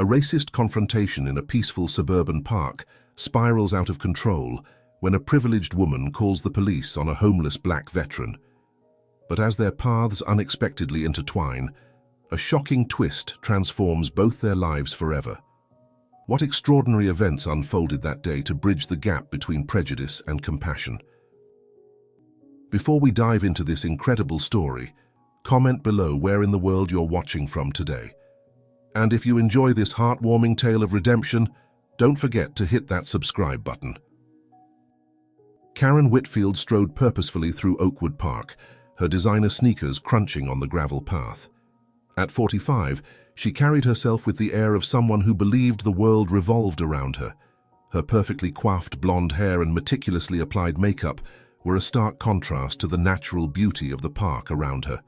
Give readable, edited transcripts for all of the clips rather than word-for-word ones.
A racist confrontation in a peaceful suburban park spirals out of control when a privileged woman calls the police on a homeless black veteran. But as their paths unexpectedly intertwine, a shocking twist transforms both their lives forever. What extraordinary events unfolded that day to bridge the gap between prejudice and compassion? Before we dive into this incredible story, comment below where in the world you're watching from today. And if you enjoy this heartwarming tale of redemption, don't forget to hit that subscribe button. Karen Whitfield strode purposefully through Oakwood Park, her designer sneakers crunching on the gravel path. At 45, she carried herself with the air of someone who believed the world revolved around her. Her perfectly coiffed blonde hair and meticulously applied makeup were a stark contrast to the natural beauty of the park around her.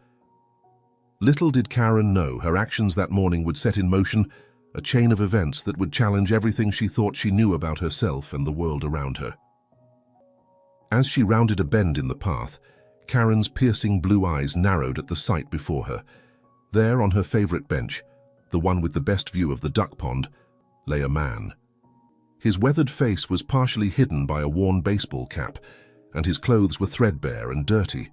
Little did Karen know her actions that morning would set in motion a chain of events that would challenge everything she thought she knew about herself and the world around her. As she rounded a bend in the path, Karen's piercing blue eyes narrowed at the sight before her. There, on her favorite bench, the one with the best view of the duck pond, lay a man. His weathered face was partially hidden by a worn baseball cap, and his clothes were threadbare and dirty.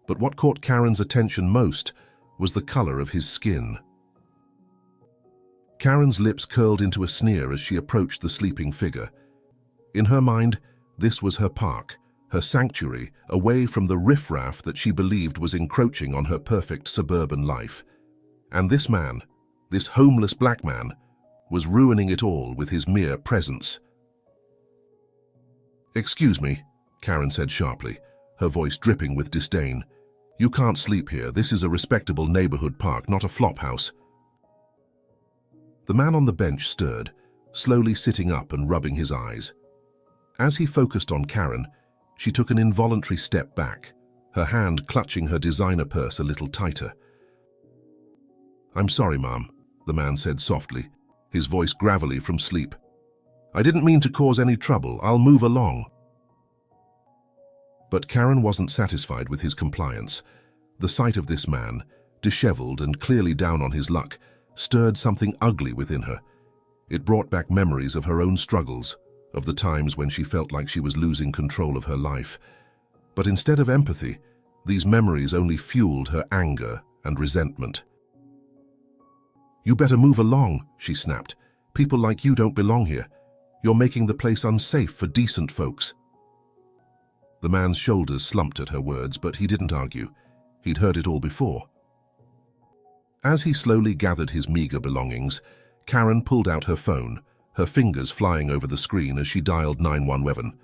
But what caught Karen's attention most was the color of his skin. Karen's lips curled into a sneer as she approached the sleeping figure. In her mind, this was her park, her sanctuary, away from the riffraff that she believed was encroaching on her perfect suburban life. And this man, this homeless black man, was ruining it all with his mere presence. "Excuse me," Karen said sharply, her voice dripping with disdain. "You can't sleep here. This is a respectable neighborhood park, not a flophouse." The man on the bench stirred, slowly sitting up and rubbing his eyes. As he focused on Karen, she took an involuntary step back, her hand clutching her designer purse a little tighter. "I'm sorry, Mom," the man said softly, his voice gravelly from sleep. "I didn't mean to cause any trouble. I'll move along." But Karen wasn't satisfied with his compliance. The sight of this man, disheveled and clearly down on his luck, stirred something ugly within her. It brought back memories of her own struggles, of the times when she felt like she was losing control of her life. But instead of empathy, these memories only fueled her anger and resentment. "You better move along," she snapped. "People like you don't belong here. You're making the place unsafe for decent folks." The man's shoulders slumped at her words, but he didn't argue. He'd heard it all before. As he slowly gathered his meager belongings, Karen pulled out her phone, her fingers flying over the screen as she dialed 911.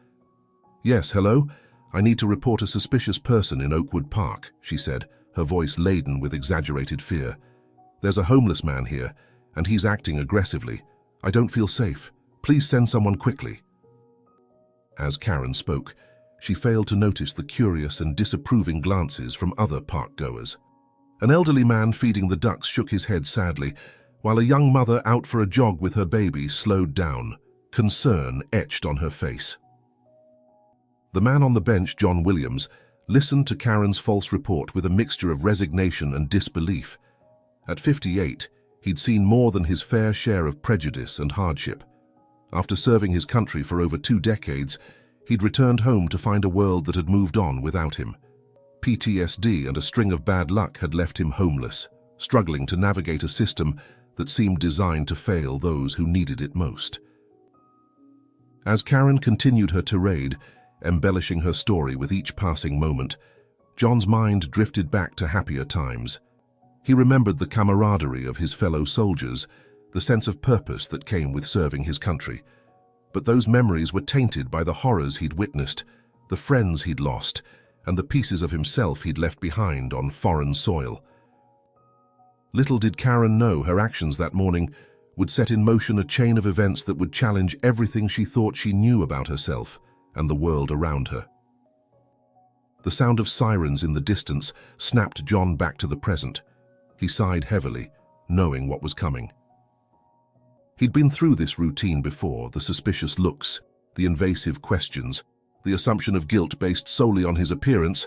"Yes, hello? I need to report a suspicious person in Oakwood Park," she said, her voice laden with exaggerated fear. "There's a homeless man here, and he's acting aggressively. I don't feel safe. Please send someone quickly." As Karen spoke, she failed to notice the curious and disapproving glances from other park-goers. An elderly man feeding the ducks shook his head sadly, while a young mother out for a jog with her baby slowed down, concern etched on her face. The man on the bench, John Williams, listened to Karen's false report with a mixture of resignation and disbelief. At 58, he'd seen more than his fair share of prejudice and hardship. After serving his country for over 2 decades, he'd returned home to find a world that had moved on without him. PTSD and a string of bad luck had left him homeless, struggling to navigate a system that seemed designed to fail those who needed it most. As Karen continued her tirade, embellishing her story with each passing moment, John's mind drifted back to happier times. He remembered the camaraderie of his fellow soldiers, the sense of purpose that came with serving his country. But those memories were tainted by the horrors he'd witnessed, the friends he'd lost, and the pieces of himself he'd left behind on foreign soil. Little did Karen know her actions that morning would set in motion a chain of events that would challenge everything she thought she knew about herself and the world around her. The sound of sirens in the distance snapped John back to the present. He sighed heavily, knowing what was coming. He'd been through this routine before, the suspicious looks, the invasive questions, the assumption of guilt based solely on his appearance,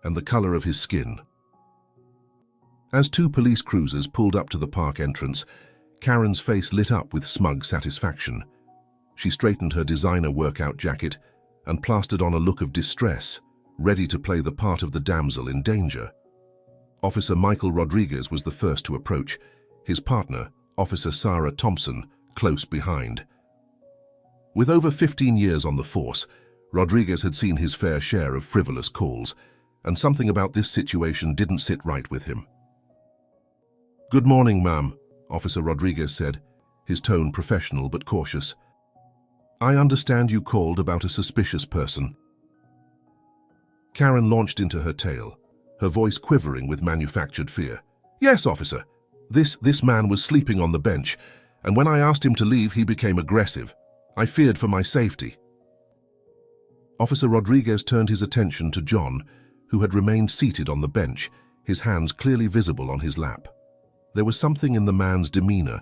and the color of his skin. As 2 police cruisers pulled up to the park entrance, Karen's face lit up with smug satisfaction. She straightened her designer workout jacket and plastered on a look of distress, ready to play the part of the damsel in danger. Officer Michael Rodriguez was the first to approach, his partner, Officer Sarah Thompson, close behind. With over 15 years on the force, Rodriguez had seen his fair share of frivolous calls, and something about this situation didn't sit right with him. "Good morning, ma'am," Officer Rodriguez said, his tone professional but cautious. "I understand you called about a suspicious person." Karen launched into her tale, her voice quivering with manufactured fear. "Yes, officer. This man was sleeping on the bench, and when I asked him to leave, he became aggressive. I feared for my safety." Officer Rodriguez turned his attention to John, who had remained seated on the bench, his hands clearly visible on his lap. There was something in the man's demeanor,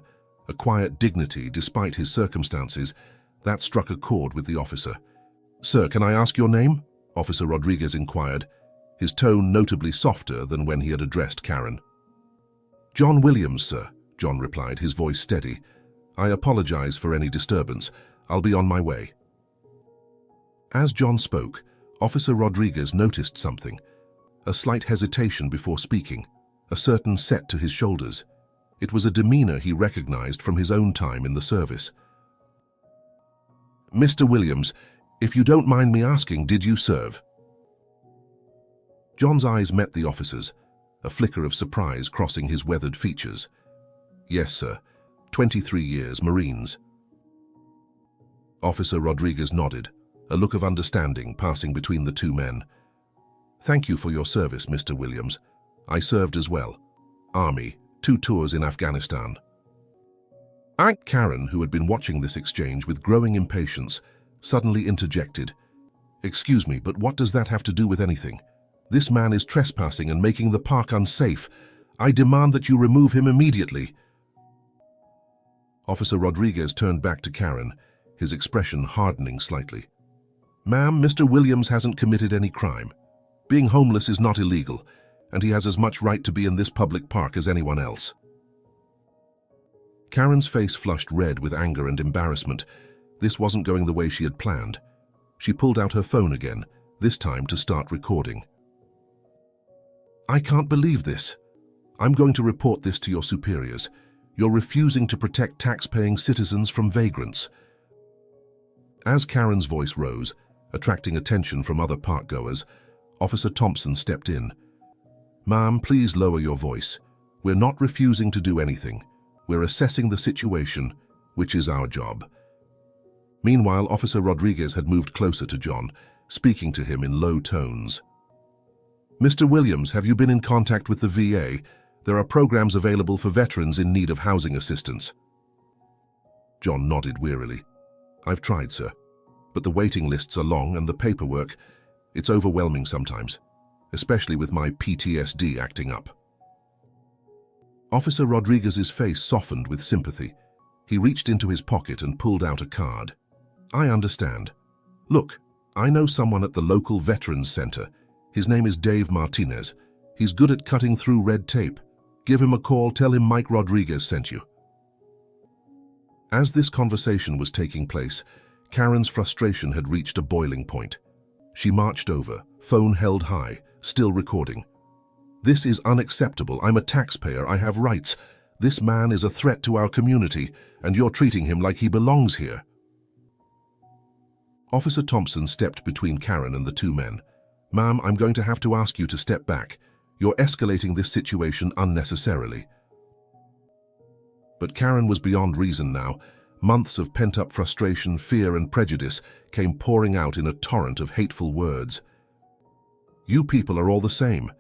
a quiet dignity despite his circumstances, that struck a chord with the officer. "Sir, can I ask your name?" Officer Rodriguez inquired, his tone notably softer than when he had addressed Karen. "John Williams, sir," John replied, his voice steady. "I apologize for any disturbance. I'll be on my way." As John spoke, Officer Rodriguez noticed something, a slight hesitation before speaking, a certain set to his shoulders. It was a demeanor he recognized from his own time in the service. "Mr. Williams, if you don't mind me asking, did you serve?" John's eyes met the officer's, a flicker of surprise crossing his weathered features. "Yes, sir. 23 years, Marines." Officer Rodriguez nodded, a look of understanding passing between the two men. "Thank you for your service, Mr. Williams. I served as well. Army, 2 tours in Afghanistan." Aunt Karen, who had been watching this exchange with growing impatience, suddenly interjected. "Excuse me, but what does that have to do with anything? This man is trespassing and making the park unsafe. I demand that you remove him immediately." Officer Rodriguez turned back to Karen, his expression hardening slightly. "Ma'am, Mr. Williams hasn't committed any crime. Being homeless is not illegal, and he has as much right to be in this public park as anyone else." Karen's face flushed red with anger and embarrassment. This wasn't going the way she had planned. She pulled out her phone again, this time to start recording. "I can't believe this. I'm going to report this to your superiors. You're refusing to protect tax-paying citizens from vagrants." As Karen's voice rose, attracting attention from other park-goers, Officer Thompson stepped in. "Ma'am, please lower your voice. We're not refusing to do anything. We're assessing the situation, which is our job." Meanwhile, Officer Rodriguez had moved closer to John, speaking to him in low tones. "Mr. Williams, have you been in contact with the VA? There are programs available for veterans in need of housing assistance." John nodded wearily. "I've tried, sir. But the waiting lists are long and the paperwork, it's overwhelming sometimes, especially with my PTSD acting up." Officer Rodriguez's face softened with sympathy. He reached into his pocket and pulled out a card. "I understand. Look, I know someone at the local Veterans Center. His name is Dave Martinez. He's good at cutting through red tape. Give him a call, tell him Mike Rodriguez sent you." As this conversation was taking place, Karen's frustration had reached a boiling point. She marched over, phone held high, still recording. "This is unacceptable. I'm a taxpayer. I have rights. This man is a threat to our community, and you're treating him like he belongs here." Officer Thompson stepped between Karen and the two men. "Ma'am, I'm going to have to ask you to step back. You're escalating this situation unnecessarily." But Karen was beyond reason now. Months of pent-up frustration, fear, and prejudice came pouring out in a torrent of hateful words. "You people are all the same.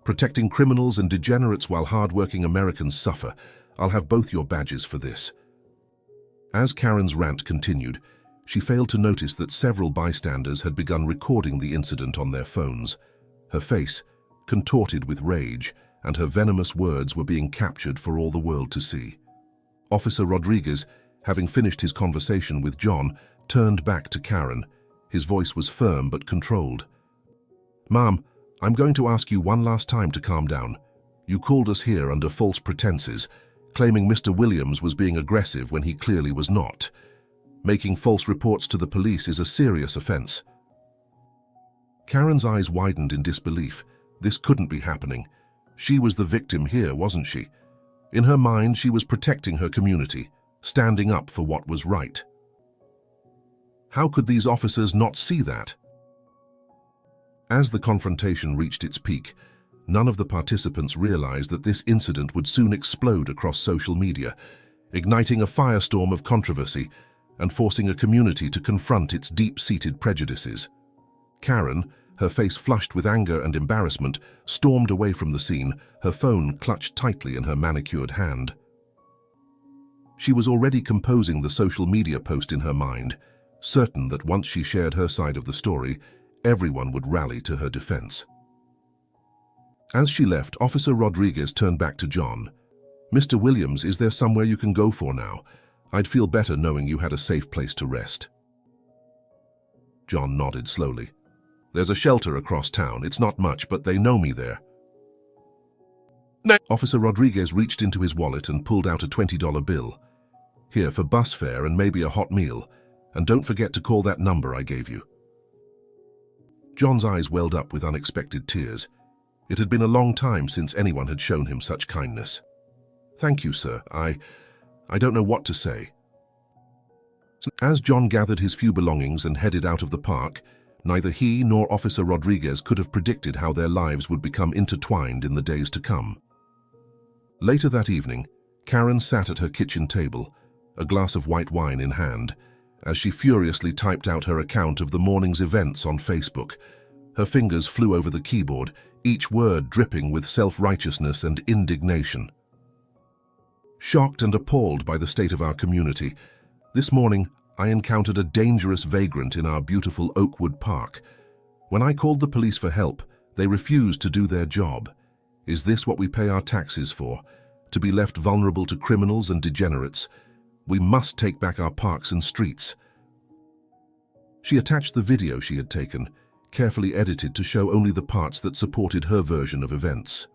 Protecting criminals and degenerates while hard-working Americans suffer. I'll have both your badges for this." As Karen's rant continued, she failed to notice that several bystanders had begun recording the incident on their phones. Her face, contorted with rage, and her venomous words were being captured for all the world to see. Officer Rodriguez, having finished his conversation with John, turned back to Karen. His voice was firm but controlled. "Ma'am, I'm going to ask you one last time to calm down. You called us here under false pretenses. claiming Mr. Williams was being aggressive when he clearly was not. Making false reports to the police is a serious offense. Karen's eyes widened in disbelief. This couldn't be happening. She was the victim here, wasn't she? In her mind, she was protecting her community, standing up for what was right. How could these officers not see that? As the confrontation reached its peak, none of the participants realized that this incident would soon explode across social media, igniting a firestorm of controversy and forcing a community to confront its deep-seated prejudices. Karen, her face flushed with anger and embarrassment, stormed away from the scene, her phone clutched tightly in her manicured hand. She was already composing the social media post in her mind, certain that once she shared her side of the story, everyone would rally to her defense. As she left, Officer Rodriguez turned back to John. "Mr. Williams, is there somewhere you can go for now? I'd feel better knowing you had a safe place to rest." John nodded slowly. "There's a shelter across town. It's not much, but they know me there." Officer Rodriguez reached into his wallet and pulled out a $20 bill. "Here, for bus fare and maybe a hot meal. And don't forget to call that number I gave you." John's eyes welled up with unexpected tears. It had been a long time since anyone had shown him such kindness. "Thank you, sir. I don't know what to say." As John gathered his few belongings and headed out of the park, neither he nor Officer Rodriguez could have predicted how their lives would become intertwined in the days to come. Later that evening, Karen sat at her kitchen table, a glass of white wine in hand, as she furiously typed out her account of the morning's events on Facebook. Her fingers flew over the keyboard, each word dripping with self-righteousness and indignation. "Shocked and appalled by the state of our community, this morning I encountered a dangerous vagrant in our beautiful Oakwood Park. When I called the police for help, they refused to do their job. Is this what we pay our taxes for? To be left vulnerable to criminals and degenerates? We must take back our parks and streets." She attached the video she had taken, carefully edited to show only the parts that supported her version of events.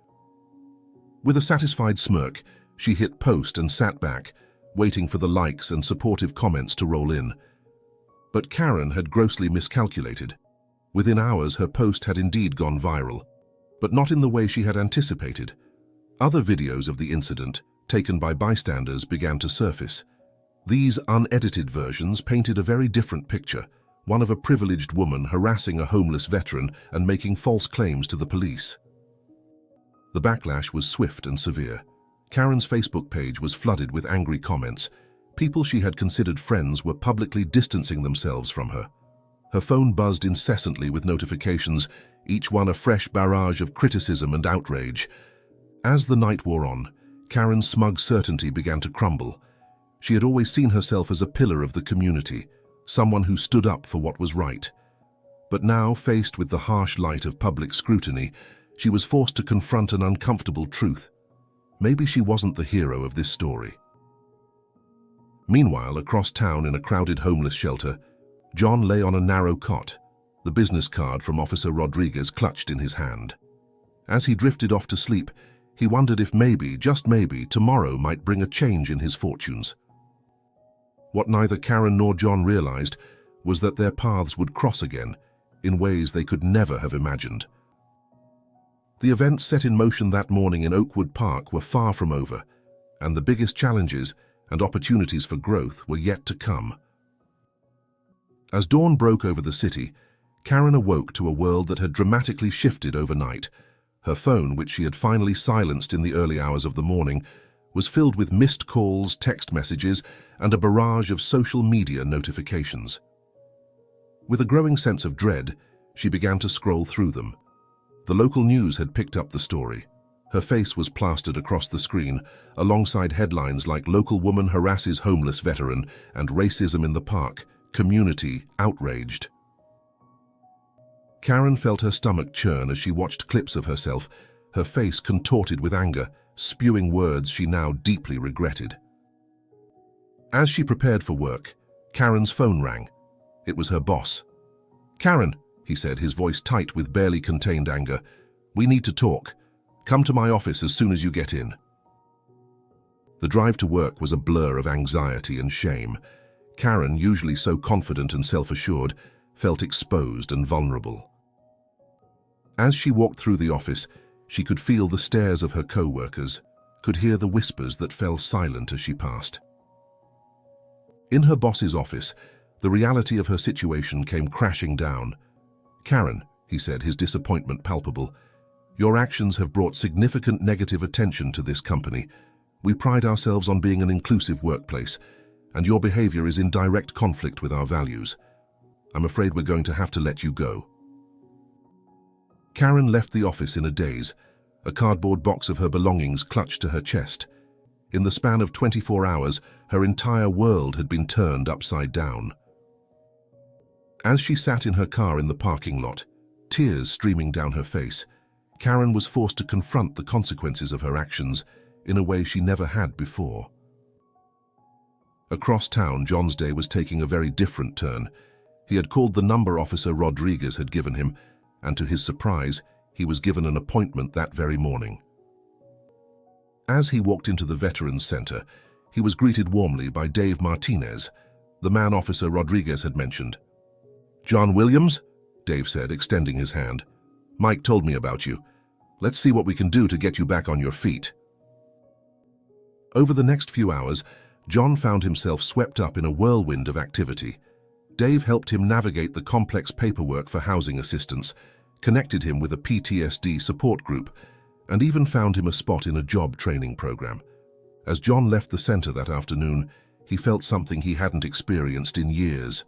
With a satisfied smirk, she hit post and sat back, waiting for the likes and supportive comments to roll in. But Karen had grossly miscalculated. Within hours, her post had indeed gone viral, but not in the way she had anticipated. Other videos of the incident, taken by bystanders, began to surface. These unedited versions painted a very different picture, one of a privileged woman harassing a homeless veteran and making false claims to the police. The backlash was swift and severe. Karen's Facebook page was flooded with angry comments. People she had considered friends were publicly distancing themselves from her. Her phone buzzed incessantly with notifications, each one a fresh barrage of criticism and outrage. As the night wore on, Karen's smug certainty began to crumble. She had always seen herself as a pillar of the community, someone who stood up for what was right. But now, faced with the harsh light of public scrutiny, she was forced to confront an uncomfortable truth. Maybe she wasn't the hero of this story. Meanwhile, across town in a crowded homeless shelter, John lay on a narrow cot, the business card from Officer Rodriguez clutched in his hand. As he drifted off to sleep, he wondered if maybe, just maybe, tomorrow might bring a change in his fortunes. What neither Karen nor John realized was that their paths would cross again, in ways they could never have imagined. The events set in motion that morning in Oakwood Park were far from over, and the biggest challenges and opportunities for growth were yet to come. As dawn broke over the city, Karen awoke to a world that had dramatically shifted overnight. Her phone, which she had finally silenced in the early hours of the morning, was filled with missed calls, text messages, and a barrage of social media notifications. With a growing sense of dread, she began to scroll through them. The local news had picked up the story. Her face was plastered across the screen, alongside headlines like "Local Woman Harasses Homeless Veteran" and "Racism in the Park, Community Outraged." Karen felt her stomach churn as she watched clips of herself, her face contorted with anger, spewing words she now deeply regretted. As she prepared for work, Karen's phone rang. It was her boss. "Karen," he said, his voice tight with barely contained anger, "we need to talk. Come to my office as soon as you get in." The drive to work was a blur of anxiety and shame. Karen, usually so confident and self-assured, felt exposed and vulnerable. As she walked through the office, she could feel the stares of her co-workers, could hear the whispers that fell silent as she passed. In her boss's office, the reality of her situation came crashing down. "Karen," he said, his disappointment palpable, "your actions have brought significant negative attention to this company. We pride ourselves on being an inclusive workplace, and your behavior is in direct conflict with our values. I'm afraid we're going to have to let you go." Karen left the office in a daze, a cardboard box of her belongings clutched to her chest. In the span of 24 hours, her entire world had been turned upside down. As she sat in her car in the parking lot, tears streaming down her face, Karen was forced to confront the consequences of her actions in a way she never had before. Across town, John's day was taking a very different turn. He had called the number Officer Rodriguez had given him, and to his surprise, he was given an appointment that very morning. As he walked into the Veterans Center, he was greeted warmly by Dave Martinez, the man Officer Rodriguez had mentioned. "John Williams?" Dave said, extending his hand. "Mike told me about you. Let's see what we can do to get you back on your feet." Over the next few hours, John found himself swept up in a whirlwind of activity. Dave helped him navigate the complex paperwork for housing assistance, connected him with a PTSD support group, and even found him a spot in a job training program. As John left the center that afternoon, he felt something he hadn't experienced in years: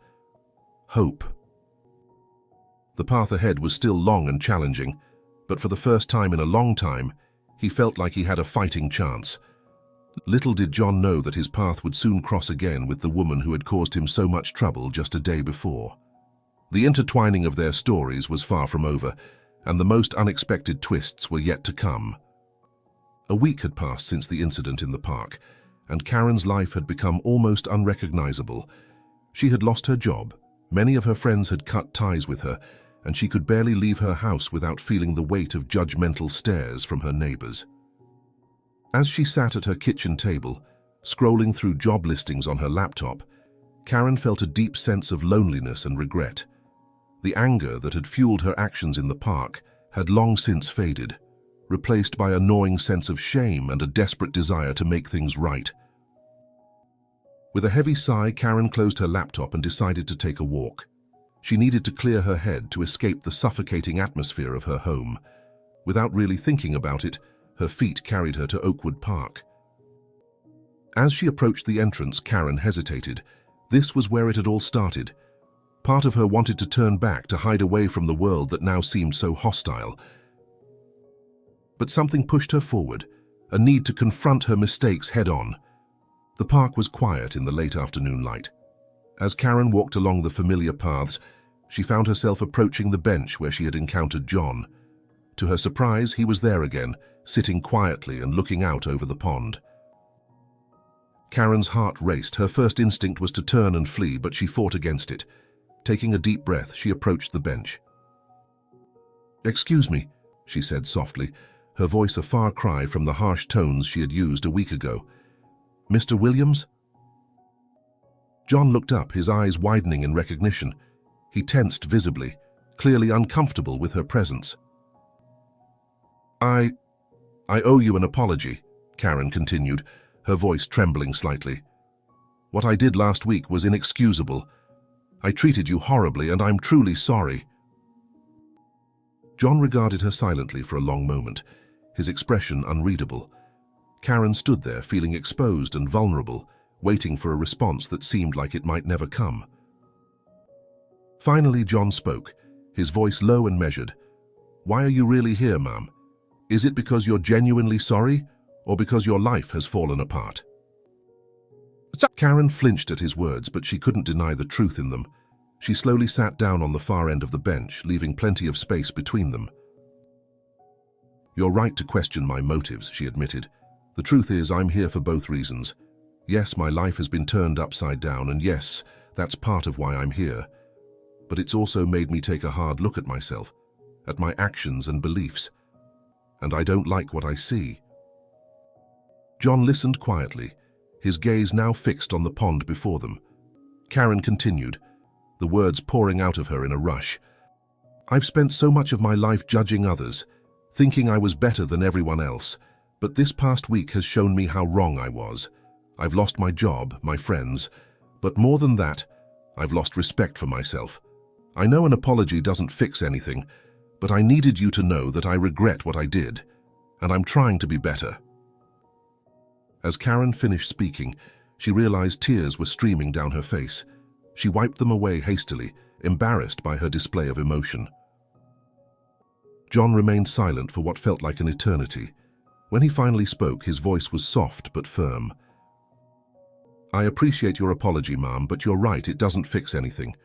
hope. The path ahead was still long and challenging, but for the first time in a long time, he felt like he had a fighting chance. Little did John know that his path would soon cross again with the woman who had caused him so much trouble just a day before. The intertwining of their stories was far from over, and the most unexpected twists were yet to come. A week had passed since the incident in the park, and Karen's life had become almost unrecognizable. She had lost her job, many of her friends had cut ties with her, and she could barely leave her house without feeling the weight of judgmental stares from her neighbors. As she sat at her kitchen table, scrolling through job listings on her laptop, Karen felt a deep sense of loneliness and regret. The anger that had fueled her actions in the park had long since faded, replaced by a gnawing sense of shame and a desperate desire to make things right. With a heavy sigh, Karen closed her laptop and decided to take a walk. She needed to clear her head to escape the suffocating atmosphere of her home. Without really thinking about it, her feet carried her to Oakwood Park. As she approached the entrance, Karen hesitated. This was where it had all started. Part of her wanted to turn back to hide away from the world that now seemed so hostile. But something pushed her forward, a need to confront her mistakes head-on. The park was quiet in the late afternoon light. As Karen walked along the familiar paths, she found herself approaching the bench where she had encountered John. To her surprise, he was there again, sitting quietly and looking out over the pond. Karen's heart raced. Her first instinct was to turn and flee, but she fought against it. Taking a deep breath, she approached the bench. "Excuse me," she said softly, her voice a far cry from the harsh tones she had used a week ago. "Mr. Williams?" John looked up, his eyes widening in recognition. He tensed visibly, clearly uncomfortable with her presence. I owe you an apology," Karen continued, her voice trembling slightly. "What I did last week was inexcusable. I treated you horribly, and I'm truly sorry." John regarded her silently for a long moment, his expression unreadable. Karen stood there, feeling exposed and vulnerable, waiting for a response that seemed like it might never come. Finally, John spoke, his voice low and measured. "Why are you really here, ma'am? Is it because you're genuinely sorry, or because your life has fallen apart?" Karen flinched at his words, but she couldn't deny the truth in them. She slowly sat down on the far end of the bench, leaving plenty of space between them. "You're right to question my motives," she admitted. "The truth is, I'm here for both reasons. Yes, my life has been turned upside down, and yes, that's part of why I'm here. But it's also made me take a hard look at myself, at my actions and beliefs. And I don't like what I see." John listened quietly, his gaze now fixed on the pond before them. Karen continued, the words pouring out of her in a rush. I've spent so much of my life judging others, thinking I was better than everyone else, but this past week has shown me how wrong I was. I've lost my job, my friends, but more than that, I've lost respect for myself. I know an apology doesn't fix anything, but I needed you to know that I regret what I did, and I'm trying to be better. As Karen finished speaking, she realized tears were streaming down her face. She wiped them away hastily, embarrassed by her display of emotion. John remained silent for what felt like an eternity. When he finally spoke, his voice was soft but firm. I appreciate your apology, Mom, but you're right, it doesn't fix anything.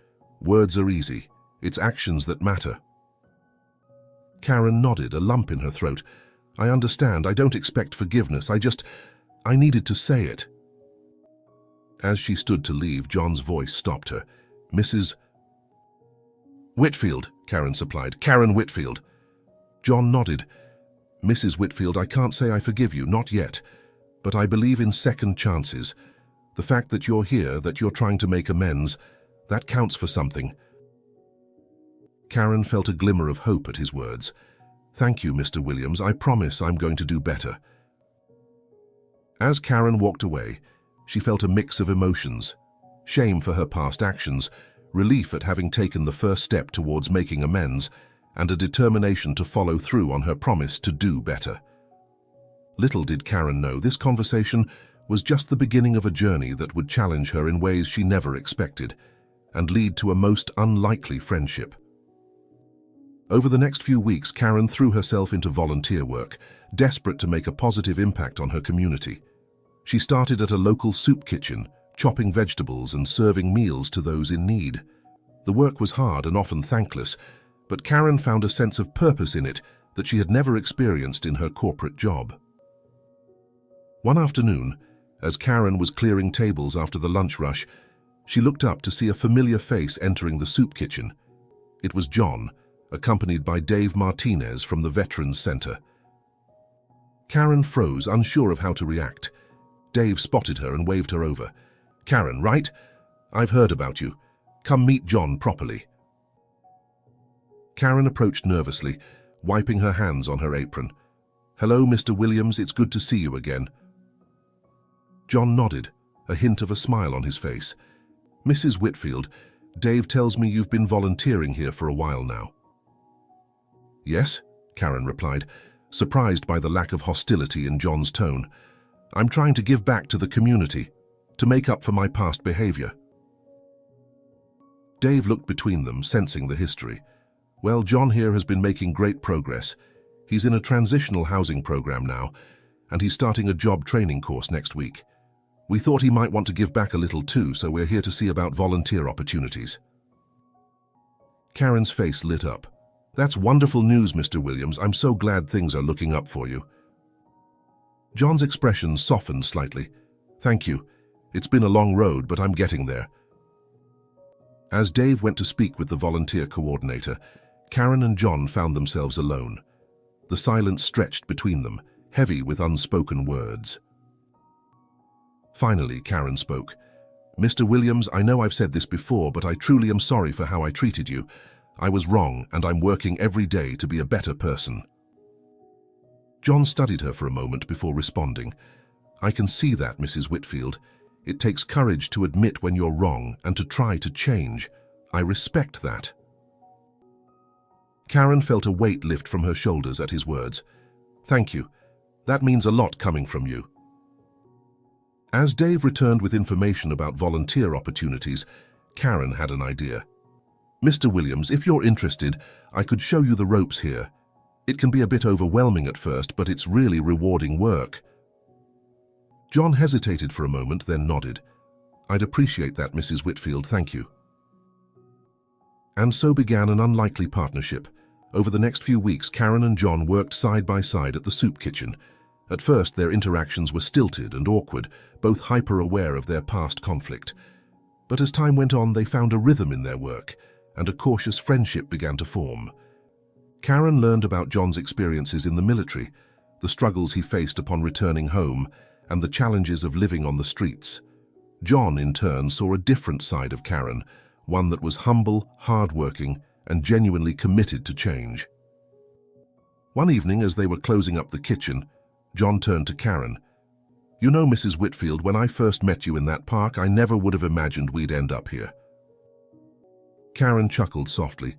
Words are easy. It's actions that matter. Karen nodded, a lump in her throat. I understand. I don't expect forgiveness. I needed to say it. As she stood to leave, John's voice stopped her. Mrs. Whitfield, Karen supplied. Karen Whitfield. John nodded. Mrs. Whitfield, I can't say I forgive you, not yet. But I believe in second chances. The fact that you're here, that you're trying to make amends, that counts for something. Karen felt a glimmer of hope at his words. Thank you, Mr. Williams. I promise I'm going to do better. As Karen walked away, she felt a mix of emotions. Shame for her past actions, relief at having taken the first step towards making amends, and a determination to follow through on her promise to do better. Little did Karen know this conversation was just the beginning of a journey that would challenge her in ways she never expected, and lead to a most unlikely friendship. Over the next few weeks, Karen threw herself into volunteer work, desperate to make a positive impact on her community. She started at a local soup kitchen, chopping vegetables and serving meals to those in need. The work was hard and often thankless, but Karen found a sense of purpose in it that she had never experienced in her corporate job. One afternoon, as Karen was clearing tables after the lunch rush, she looked up to see a familiar face entering the soup kitchen. It was John, accompanied by Dave Martinez from the Veterans Center. Karen froze, unsure of how to react. Dave spotted her and waved her over. Karen, right? I've heard about you. Come meet John properly. Karen approached nervously, wiping her hands on her apron. Hello, Mr. Williams, it's good to see you again. John nodded, a hint of a smile on his face. Mrs. Whitfield, Dave tells me you've been volunteering here for a while now. Yes, Karen replied, surprised by the lack of hostility in John's tone. I'm trying to give back to the community, to make up for my past behavior. Dave looked between them, sensing the history. Well, John here has been making great progress. He's in a transitional housing program now, and he's starting a job training course next week. We thought he might want to give back a little too, so we're here to see about volunteer opportunities. Karen's face lit up. That's wonderful news, Mr. Williams. I'm so glad things are looking up for you. John's expression softened slightly. Thank you. It's been a long road, but I'm getting there. As Dave went to speak with the volunteer coordinator, Karen and John found themselves alone. The silence stretched between them, heavy with unspoken words. Finally, Karen spoke. Mr. Williams, I know I've said this before, but I truly am sorry for how I treated you. I was wrong, and I'm working every day to be a better person. John studied her for a moment before responding. I can see that, Mrs. Whitfield. It takes courage to admit when you're wrong and to try to change. I respect that. Karen felt a weight lift from her shoulders at his words. Thank you. That means a lot coming from you. As Dave returned with information about volunteer opportunities, Karen had an idea. Mr. Williams, if you're interested, I could show you the ropes here. It can be a bit overwhelming at first, but it's really rewarding work. John hesitated for a moment, then nodded. I'd appreciate that, Mrs. Whitfield, thank you. And so began an unlikely partnership. Over the next few weeks, Karen and John worked side by side at the soup kitchen. At first, their interactions were stilted and awkward, both hyper-aware of their past conflict. But as time went on, they found a rhythm in their work, and a cautious friendship began to form. Karen learned about John's experiences in the military, the struggles he faced upon returning home, and the challenges of living on the streets. John, in turn, saw a different side of Karen, one that was humble, hard-working, and genuinely committed to change. One evening, as they were closing up the kitchen, John turned to Karen. "You know, Mrs. Whitfield, when I first met you in that park, I never would have imagined we'd end up here." Karen chuckled softly.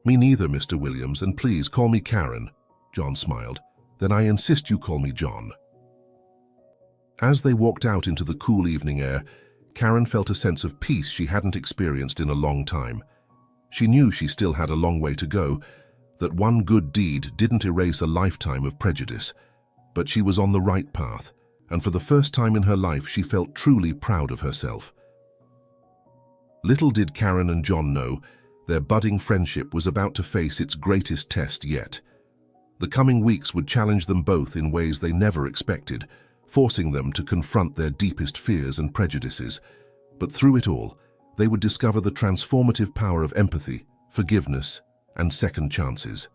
"Me neither, Mr. Williams, and please call me Karen." John smiled. "Then I insist you call me John." As they walked out into the cool evening air, Karen felt a sense of peace she hadn't experienced in a long time. She knew she still had a long way to go, that one good deed didn't erase a lifetime of prejudice, but she was on the right path, and for the first time in her life she felt truly proud of herself. Little did Karen and John know, their budding friendship was about to face its greatest test yet. The coming weeks would challenge them both in ways they never expected, forcing them to confront their deepest fears and prejudices. But through it all, they would discover the transformative power of empathy, forgiveness, and second chances.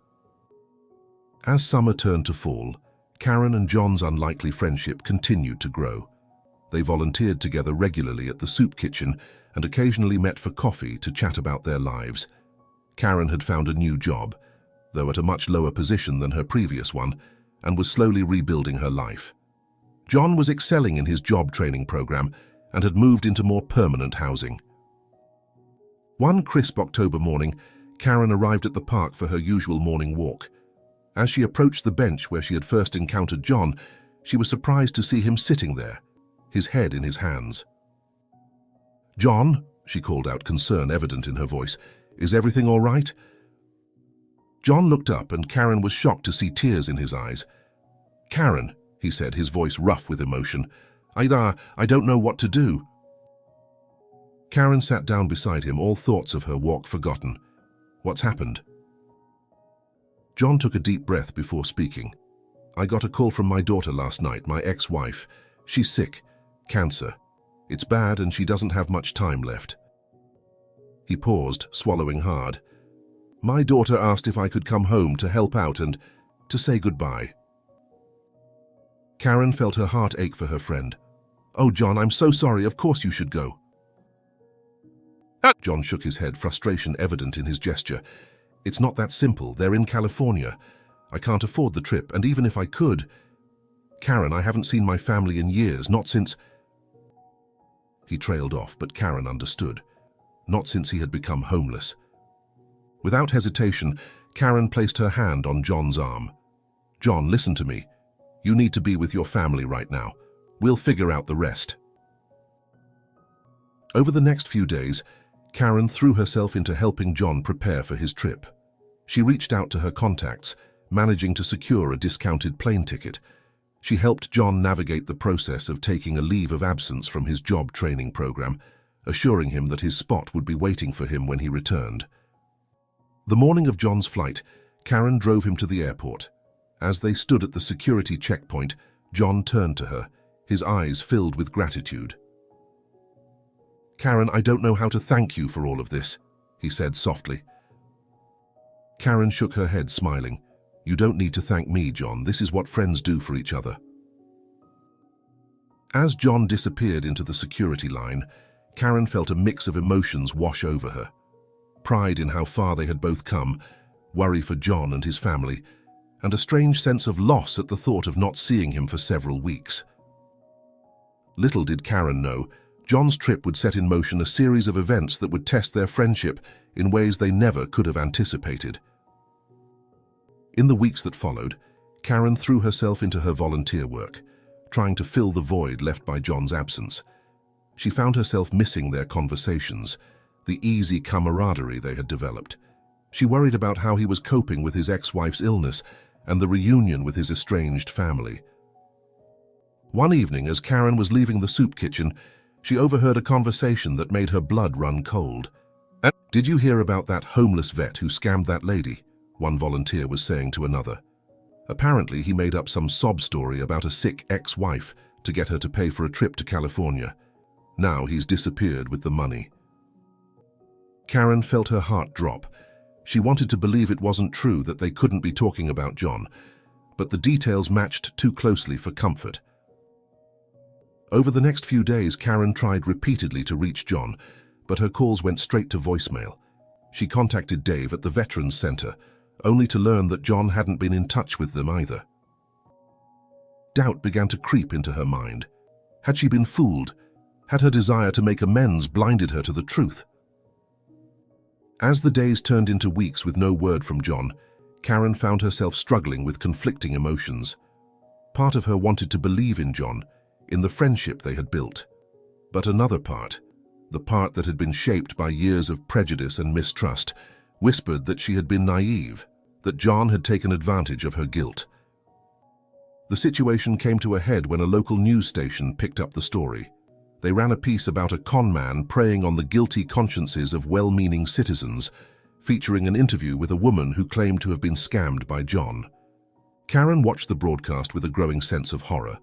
As summer turned to fall, Karen and John's unlikely friendship continued to grow. They volunteered together regularly at the soup kitchen and occasionally met for coffee to chat about their lives. Karen had found a new job, though at a much lower position than her previous one, and was slowly rebuilding her life. John was excelling in his job training program and had moved into more permanent housing. One crisp October morning, Karen arrived at the park for her usual morning walk. As she approached the bench where she had first encountered John, she was surprised to see him sitting there, his head in his hands. "John," she called out, concern evident in her voice, "is everything all right?" John looked up and Karen was shocked to see tears in his eyes. "Karen," he said, his voice rough with emotion, I don't know what to do." Karen sat down beside him, all thoughts of her walk forgotten. "What's happened?" John took a deep breath before speaking. "I got a call from my daughter last night, my ex-wife. She's sick. Cancer. It's bad and she doesn't have much time left." He paused, swallowing hard. "My daughter asked if I could come home to help out and to say goodbye." Karen felt her heart ache for her friend. "Oh, John, I'm so sorry. Of course you should go." John shook his head, frustration evident in his gesture. "It's not that simple. They're in California. I can't afford the trip, and even if I could... Karen, I haven't seen my family in years, not since..." He trailed off, but Karen understood. Not since he had become homeless. Without hesitation, Karen placed her hand on John's arm. "John, listen to me. You need to be with your family right now. We'll figure out the rest." Over the next few days, Karen threw herself into helping John prepare for his trip. She reached out to her contacts, managing to secure a discounted plane ticket. She helped John navigate the process of taking a leave of absence from his job training program, assuring him that his spot would be waiting for him when he returned. The morning of John's flight, Karen drove him to the airport. As they stood at the security checkpoint, John turned to her, his eyes filled with gratitude. "Karen, I don't know how to thank you for all of this," he said softly. Karen shook her head, smiling. "You don't need to thank me, John. This is what friends do for each other." As John disappeared into the security line, Karen felt a mix of emotions wash over her. Pride in how far they had both come, worry for John and his family, and a strange sense of loss at the thought of not seeing him for several weeks. Little did Karen know, John's trip would set in motion a series of events that would test their friendship in ways they never could have anticipated. In the weeks that followed, Karen threw herself into her volunteer work, trying to fill the void left by John's absence. She found herself missing their conversations, the easy camaraderie they had developed. She worried about how he was coping with his ex-wife's illness and the reunion with his estranged family. One evening, as Karen was leaving the soup kitchen, she overheard a conversation that made her blood run cold. "Did you hear about that homeless vet who scammed that lady?" one volunteer was saying to another. "Apparently, he made up some sob story about a sick ex-wife to get her to pay for a trip to California. Now he's disappeared with the money." Karen felt her heart drop. She wanted to believe it wasn't true, that they couldn't be talking about John, but the details matched too closely for comfort. Over the next few days, Karen tried repeatedly to reach John, but her calls went straight to voicemail. She contacted Dave at the Veterans Center, only to learn that John hadn't been in touch with them either. Doubt began to creep into her mind. Had she been fooled? Had her desire to make amends blinded her to the truth? As the days turned into weeks with no word from John, Karen found herself struggling with conflicting emotions. Part of her wanted to believe in John, in the friendship they had built. But another part, the part that had been shaped by years of prejudice and mistrust, whispered that she had been naive, that John had taken advantage of her guilt. The situation came to a head when a local news station picked up the story. They ran a piece about a con man preying on the guilty consciences of well-meaning citizens, featuring an interview with a woman who claimed to have been scammed by John. Karen watched the broadcast with a growing sense of horror.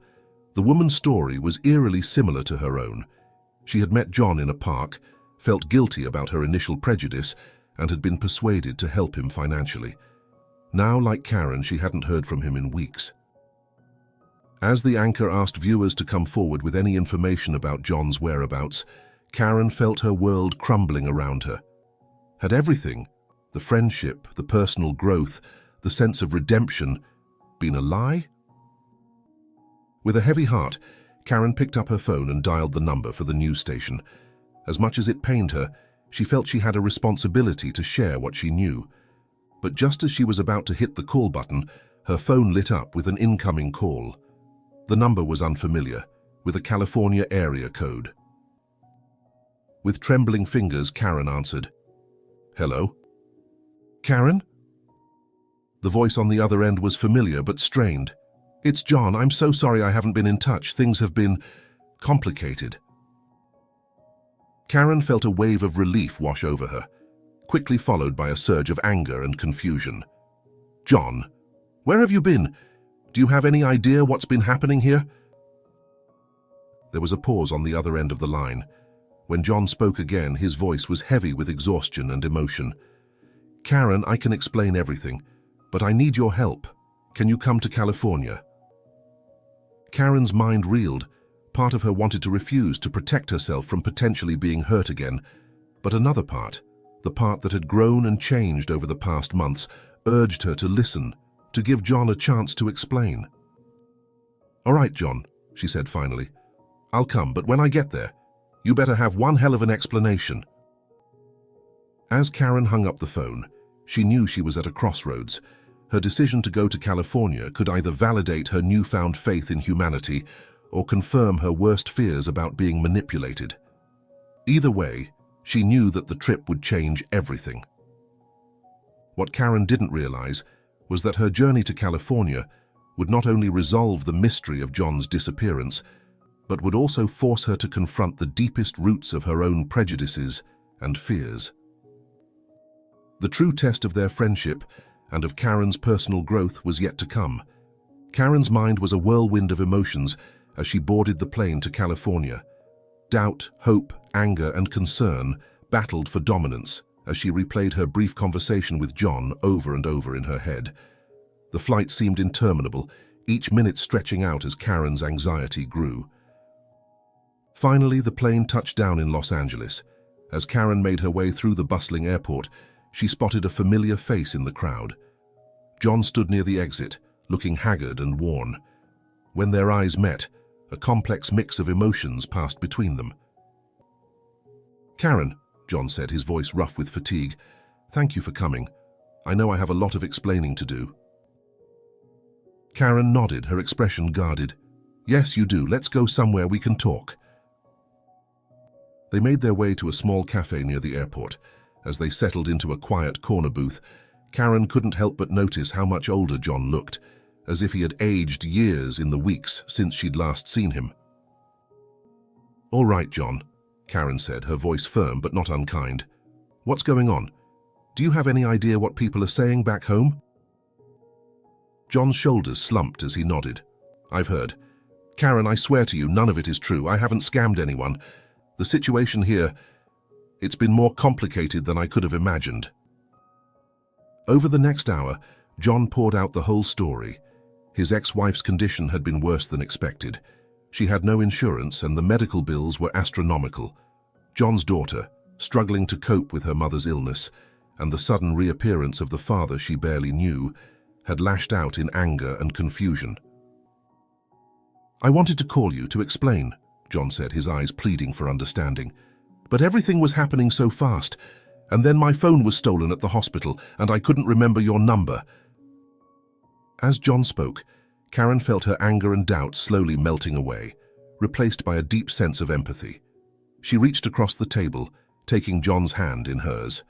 The woman's story was eerily similar to her own. She had met John in a park, felt guilty about her initial prejudice, and had been persuaded to help him financially. Now, like Karen, she hadn't heard from him in weeks. As the anchor asked viewers to come forward with any information about John's whereabouts, Karen felt her world crumbling around her. Had everything, the friendship, the personal growth, the sense of redemption, been a lie? With a heavy heart, Karen picked up her phone and dialed the number for the news station. As much as it pained her, she felt she had a responsibility to share what she knew. But just as she was about to hit the call button, her phone lit up with an incoming call. The number was unfamiliar, with a California area code. With trembling fingers, Karen answered. "Hello? Karen?" The voice on the other end was familiar but strained. "It's John. I'm so sorry I haven't been in touch. Things have been complicated." Karen felt a wave of relief wash over her, quickly followed by a surge of anger and confusion. "John, where have you been? Do you have any idea what's been happening here?" There was a pause on the other end of the line. When John spoke again, his voice was heavy with exhaustion and emotion. "Karen, I can explain everything, but I need your help. Can you come to California?" Karen's mind reeled. Part of her wanted to refuse, to protect herself from potentially being hurt again. But another part, the part that had grown and changed over the past months, urged her to listen, to give John a chance to explain. "All right, John," she said finally. "I'll come, but when I get there, you better have one hell of an explanation." As Karen hung up the phone, she knew she was at a crossroads. Her decision to go to California could either validate her newfound faith in humanity or confirm her worst fears about being manipulated. Either way, she knew that the trip would change everything. What Karen didn't realize was that her journey to California would not only resolve the mystery of John's disappearance, but would also force her to confront the deepest roots of her own prejudices and fears. The true test of their friendship and of Karen's personal growth was yet to come. Karen's mind was a whirlwind of emotions as she boarded the plane to California. Doubt, hope, anger, and concern battled for dominance as she replayed her brief conversation with John over and over in her head. The flight seemed interminable, each minute stretching out as Karen's anxiety grew. Finally, the plane touched down in Los Angeles. As Karen made her way through the bustling airport, she spotted a familiar face in the crowd. John stood near the exit, looking haggard and worn. When their eyes met, a complex mix of emotions passed between them. "Karen," John said, his voice rough with fatigue, "thank you for coming. I know I have a lot of explaining to do." Karen nodded, her expression guarded. "Yes, you do. Let's go somewhere we can talk." They made their way to a small cafe near the airport. As they settled into a quiet corner booth, Karen couldn't help but notice how much older John looked, as if he had aged years in the weeks since she'd last seen him. "All right, John," Karen said, her voice firm but not unkind. "What's going on? Do you have any idea what people are saying back home?" John's shoulders slumped as he nodded. "I've heard. Karen, I swear to you, none of it is true. I haven't scammed anyone. The situation here, it's been more complicated than I could have imagined." Over the next hour, John poured out the whole story. His ex-wife's condition had been worse than expected. She had no insurance and the medical bills were astronomical. John's daughter, struggling to cope with her mother's illness and the sudden reappearance of the father she barely knew, had lashed out in anger and confusion. "I wanted to call you to explain," John said, his eyes pleading for understanding. "But everything was happening so fast, and then my phone was stolen at the hospital and I couldn't remember your number." As John spoke, Karen felt her anger and doubt slowly melting away, replaced by a deep sense of empathy. She reached across the table, taking John's hand in hers.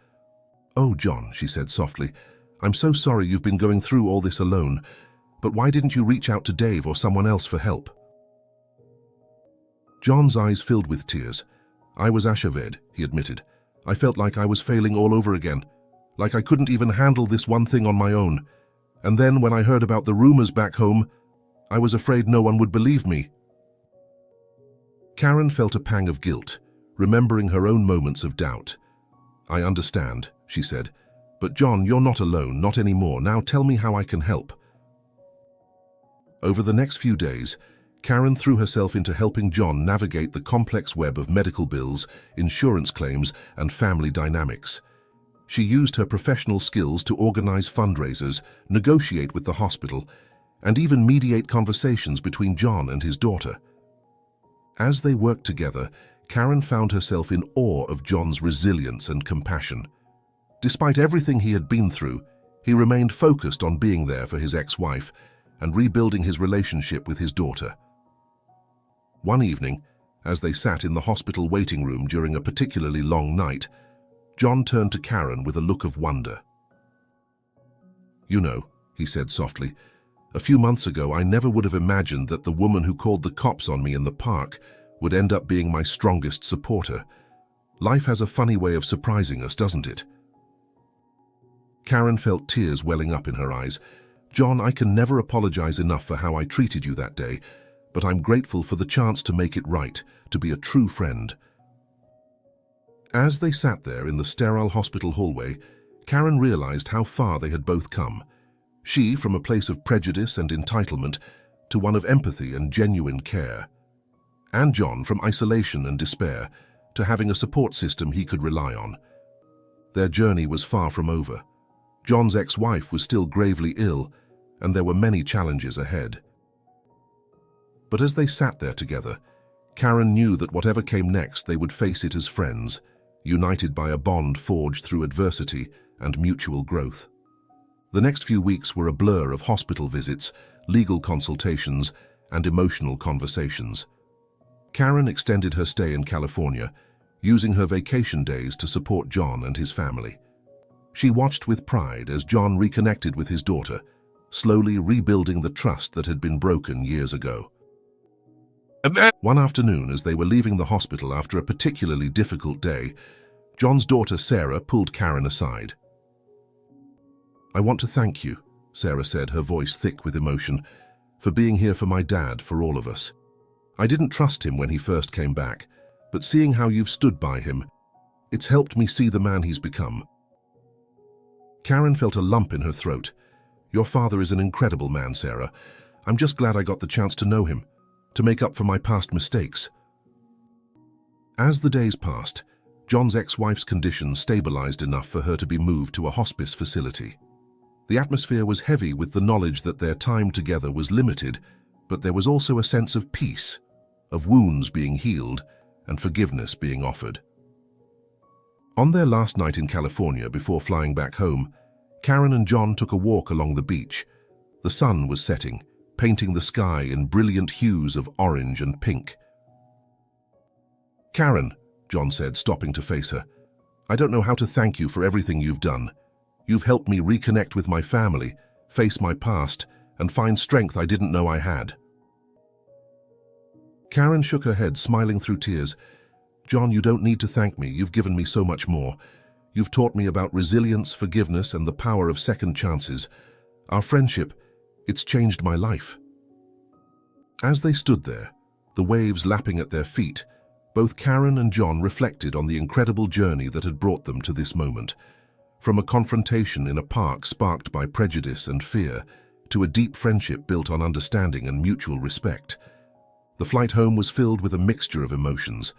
"Oh, John," she said softly, "I'm so sorry you've been going through all this alone, but why didn't you reach out to Dave or someone else for help?" John's eyes filled with tears. "I was ashaved," he admitted. "I felt like I was failing all over again, like I couldn't even handle this one thing on my own. And then when I heard about the rumors back home, I was afraid no one would believe me." Karen felt a pang of guilt, remembering her own moments of doubt. "I understand," she said, "but John, you're not alone, not anymore. Now tell me how I can help." Over the next few days, Karen threw herself into helping John navigate the complex web of medical bills, insurance claims, and family dynamics. She used her professional skills to organize fundraisers, negotiate with the hospital, and even mediate conversations between John and his daughter. As they worked together, Karen found herself in awe of John's resilience and compassion. Despite everything he had been through, he remained focused on being there for his ex-wife and rebuilding his relationship with his daughter. One evening, as they sat in the hospital waiting room during a particularly long night, John turned to Karen with a look of wonder. "You know," he said softly, "a few months ago I never would have imagined that the woman who called the cops on me in the park would end up being my strongest supporter. Life has a funny way of surprising us, doesn't it?" Karen felt tears welling up in her eyes. "John, I can never apologize enough for how I treated you that day, but I'm grateful for the chance to make it right, to be a true friend." As they sat there in the sterile hospital hallway, Karen realized how far they had both come. She from a place of prejudice and entitlement to one of empathy and genuine care. And John from isolation and despair to having a support system he could rely on. Their journey was far from over. John's ex-wife was still gravely ill, and there were many challenges ahead. But as they sat there together, Karen knew that whatever came next, they would face it as friends, united by a bond forged through adversity and mutual growth. The next few weeks were a blur of hospital visits, legal consultations, and emotional conversations. Karen extended her stay in California, using her vacation days to support John and his family. She watched with pride as John reconnected with his daughter, slowly rebuilding the trust that had been broken years ago. One afternoon, as they were leaving the hospital after a particularly difficult day, John's daughter Sarah pulled Karen aside. "I want to thank you," Sarah said, her voice thick with emotion, "for being here for my dad, for all of us. I didn't trust him when he first came back, but seeing how you've stood by him, it's helped me see the man he's become." Karen felt a lump in her throat. "Your father is an incredible man, Sarah. I'm just glad I got the chance to know him, to make up for my past mistakes." As the days passed, John's ex-wife's condition stabilized enough for her to be moved to a hospice facility. The atmosphere was heavy with the knowledge that their time together was limited, but there was also a sense of peace, of wounds being healed and forgiveness being offered. On their last night in California before flying back home, Karen and John took a walk along the beach. The sun was setting, painting the sky in brilliant hues of orange and pink. "Karen," John said, stopping to face her, "I don't know how to thank you for everything you've done. You've helped me reconnect with my family, face my past, and find strength I didn't know I had." Karen shook her head, smiling through tears. "John, you don't need to thank me. You've given me so much more. You've taught me about resilience, forgiveness, and the power of second chances. Our friendship, it's changed my life." As they stood there, the waves lapping at their feet, both Karen and John reflected on the incredible journey that had brought them to this moment. From a confrontation in a park sparked by prejudice and fear, to a deep friendship built on understanding and mutual respect. The flight home was filled with a mixture of emotions: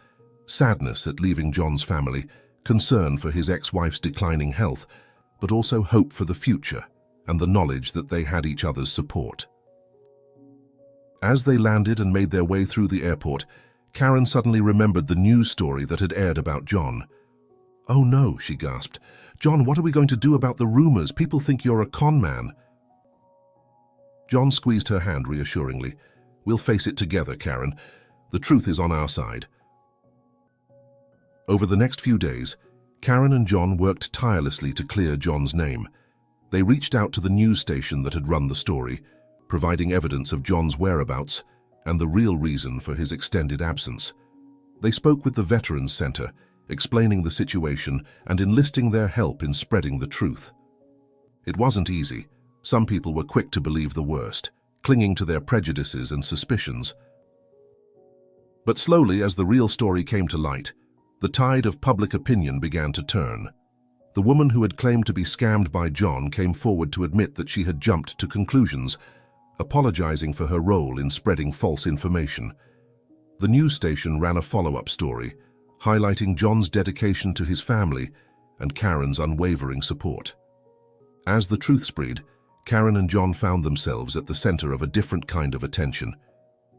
sadness at leaving John's family, concern for his ex-wife's declining health, but also hope for the future and the knowledge that they had each other's support. As they landed and made their way through the airport, Karen suddenly remembered the news story that had aired about John. "Oh no," she gasped. "John, what are we going to do about the rumors? People think you're a con man." John squeezed her hand reassuringly. "We'll face it together, Karen. The truth is on our side." Over the next few days, Karen and John worked tirelessly to clear John's name. They reached out to the news station that had run the story, providing evidence of John's whereabouts and the real reason for his extended absence. They spoke with the Veterans Center, explaining the situation and enlisting their help in spreading the truth. It wasn't easy. Some people were quick to believe the worst, clinging to their prejudices and suspicions. But slowly, as the real story came to light, the tide of public opinion began to turn. The woman who had claimed to be scammed by John came forward to admit that she had jumped to conclusions, apologizing for her role in spreading false information. The news station ran a follow-up story, highlighting John's dedication to his family and Karen's unwavering support. As the truth spread, Karen and John found themselves at the center of a different kind of attention.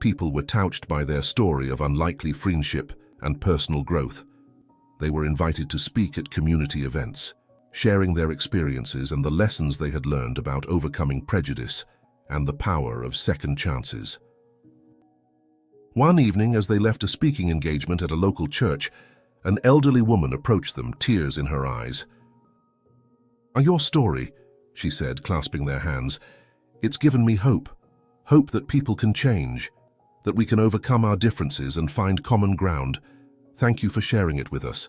People were touched by their story of unlikely friendship and personal growth. They were invited to speak at community events, sharing their experiences and the lessons they had learned about overcoming prejudice and the power of second chances. One evening, as they left a speaking engagement at a local church, an elderly woman approached them, tears in her eyes. "Your story," she said, clasping their hands, "it's given me hope. Hope that people can change, that we can overcome our differences and find common ground. Thank you for sharing it with us."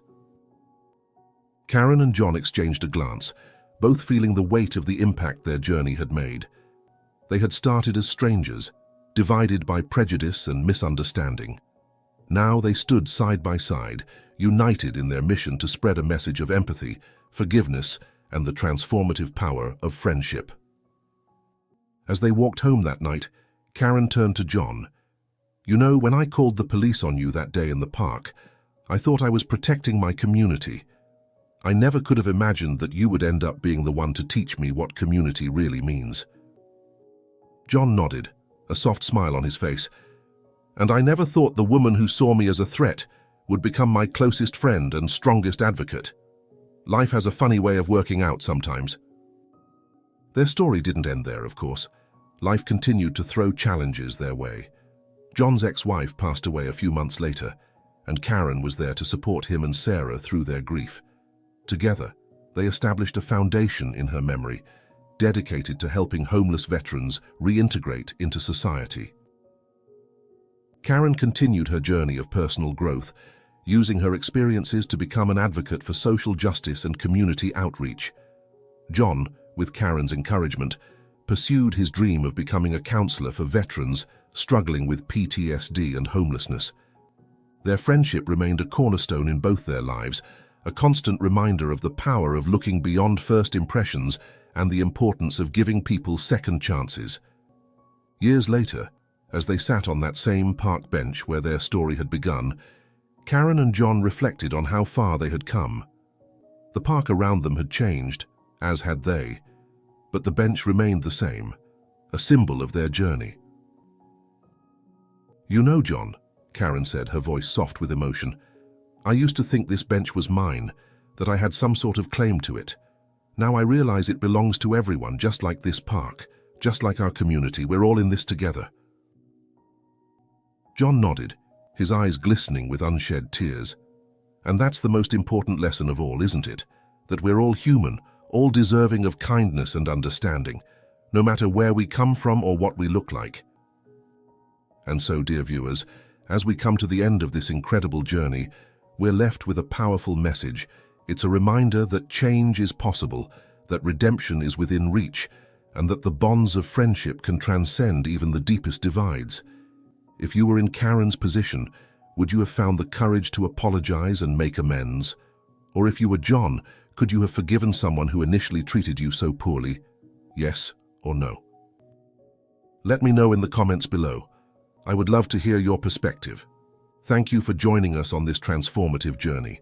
Karen and John exchanged a glance, both feeling the weight of the impact their journey had made. They had started as strangers, divided by prejudice and misunderstanding. Now they stood side by side, united in their mission to spread a message of empathy, forgiveness, and the transformative power of friendship. As they walked home that night, Karen turned to John. "You know, when I called the police on you that day in the park, I thought I was protecting my community. I never could have imagined that you would end up being the one to teach me what community really means." John nodded, a soft smile on his face. "And I never thought the woman who saw me as a threat would become my closest friend and strongest advocate. Life has a funny way of working out sometimes." Their story didn't end there, of course. Life continued to throw challenges their way. John's ex-wife passed away a few months later, and Karen was there to support him and Sarah through their grief. Together, they established a foundation in her memory, dedicated to helping homeless veterans reintegrate into society. Karen continued her journey of personal growth, using her experiences to become an advocate for social justice and community outreach. John, with Karen's encouragement, pursued his dream of becoming a counselor for veterans struggling with PTSD and homelessness. Their friendship remained a cornerstone in both their lives, a constant reminder of the power of looking beyond first impressions and the importance of giving people second chances. Years later, as they sat on that same park bench where their story had begun, Karen and John reflected on how far they had come. The park around them had changed, as had they, but the bench remained the same, a symbol of their journey. "You know, John," Karen said, her voice soft with emotion, "I used to think this bench was mine, that I had some sort of claim to it. Now I realize it belongs to everyone, just like this park, just like our community. We're all in this together." John nodded, his eyes glistening with unshed tears. "And that's the most important lesson of all, isn't it? That we're all human, all deserving of kindness and understanding, no matter where we come from or what we look like." And so, dear viewers, as we come to the end of this incredible journey, we're left with a powerful message. It's a reminder that change is possible, that redemption is within reach, and that the bonds of friendship can transcend even the deepest divides. If you were in Karen's position, would you have found the courage to apologize and make amends? Or if you were John, could you have forgiven someone who initially treated you so poorly? Yes or no? Let me know in the comments below. I would love to hear your perspective. Thank you for joining us on this transformative journey.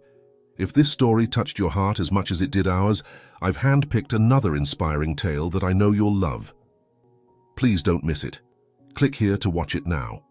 If this story touched your heart as much as it did ours, I've handpicked another inspiring tale that I know you'll love. Please don't miss it. Click here to watch it now.